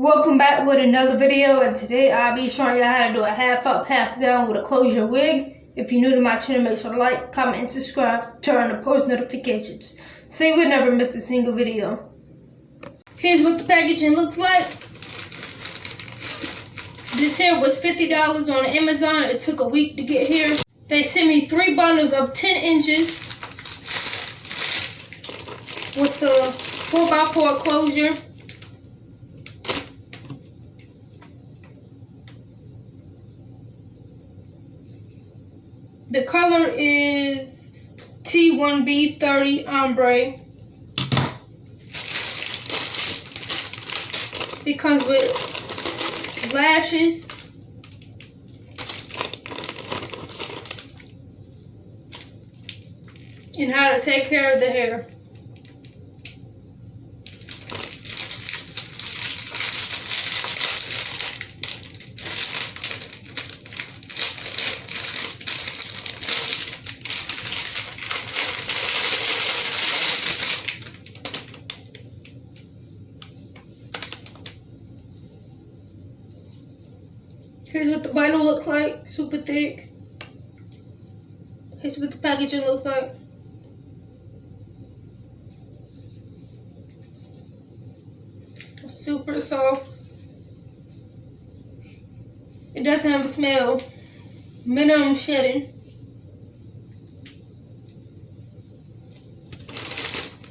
Welcome back with another video, and today I'll be showing you how to do a half up, half down with a closure wig. If you're new to my channel, make sure to like, comment, and subscribe. Turn on the post notifications so you will never miss a single video. Here's what the packaging looks like. This hair was $50 on Amazon. It took a week to get here. They sent me 3 bundles of 10 inches with the 4x4 closure. The color is T1B30 Ombre. It comes with lashes, and how to take care of the hair. Here's what the bundle looks like, super thick. Here's what the packaging looks like. Super soft. It doesn't have a smell. Minimum shedding.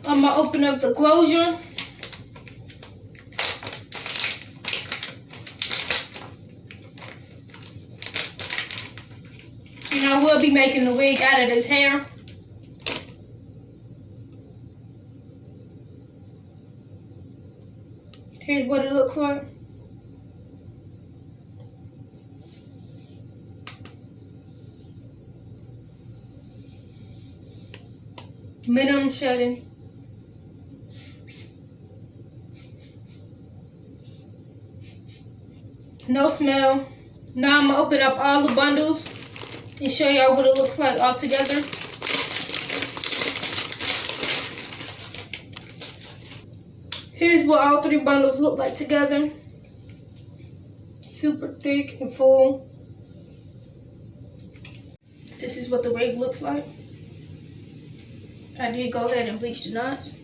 I'm gonna open up the closure. And I will be making the wig out of this hair. Here's what it looks like. Minimum shedding. No smell. Now I'm gonna open up all the bundles and show y'all what it looks like all together. Here's what all 3 bundles look like together. Super thick and full. This is what the wig looks like. I did go ahead and bleach the knots.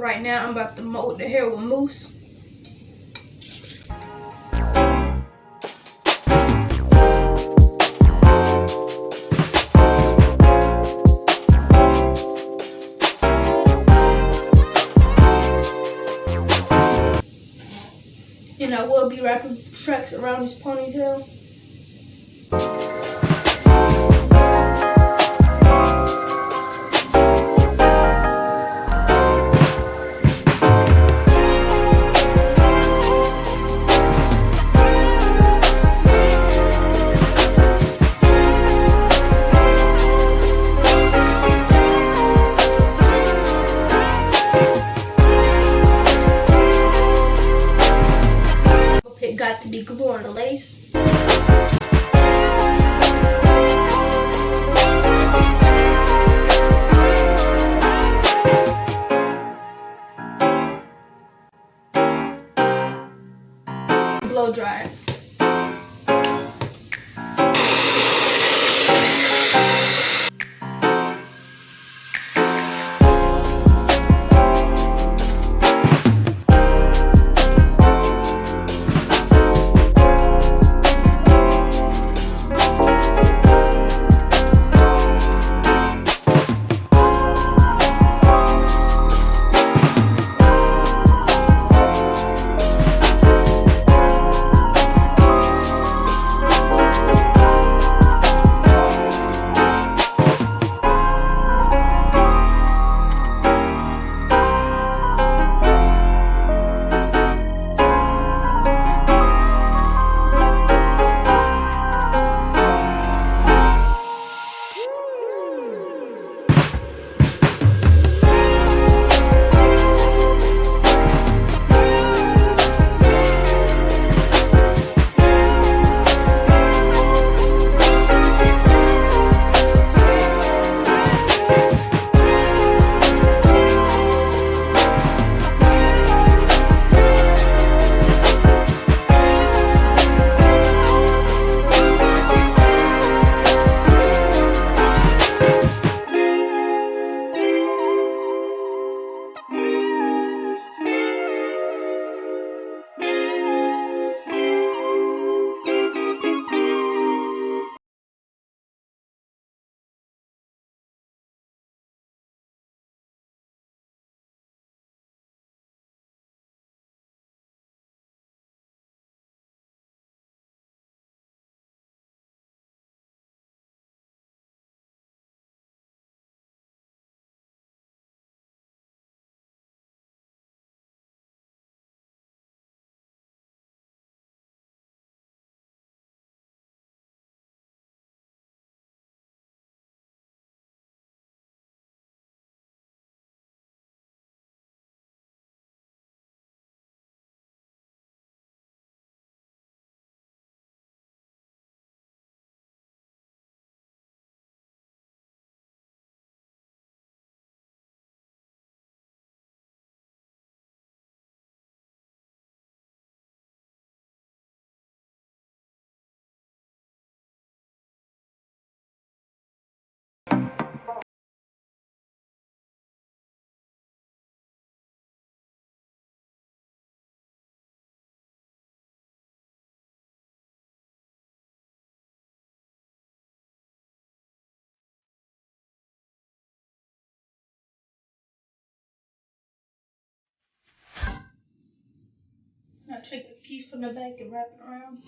Right now, I'm about to mold the hair with mousse. And I will be wrapping tracks around this ponytail. It got to be glue on the lace. Blow dry it. take a piece from the back and wrap it around.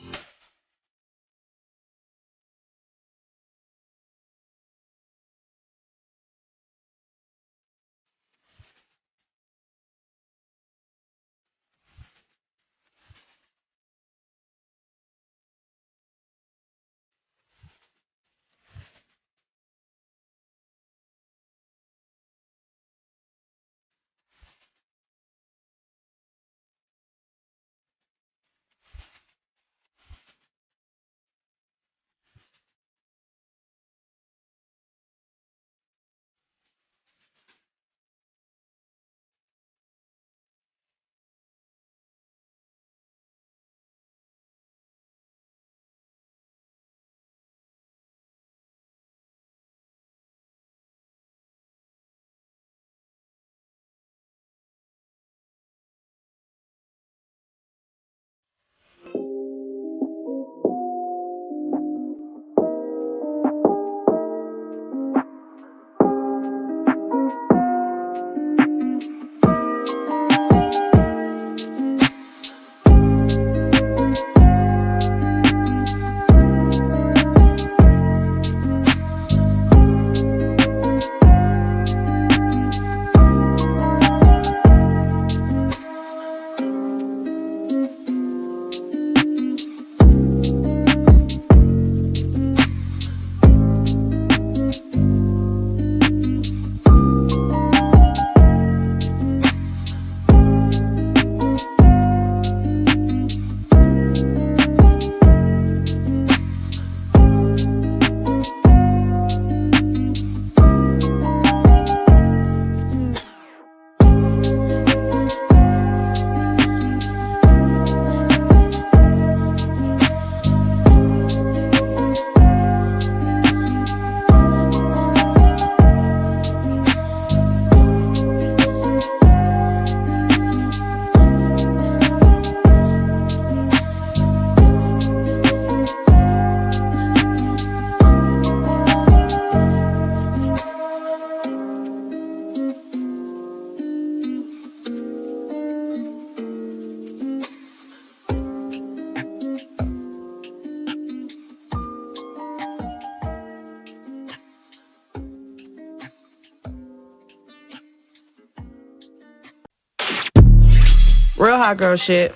Real hot girl shit.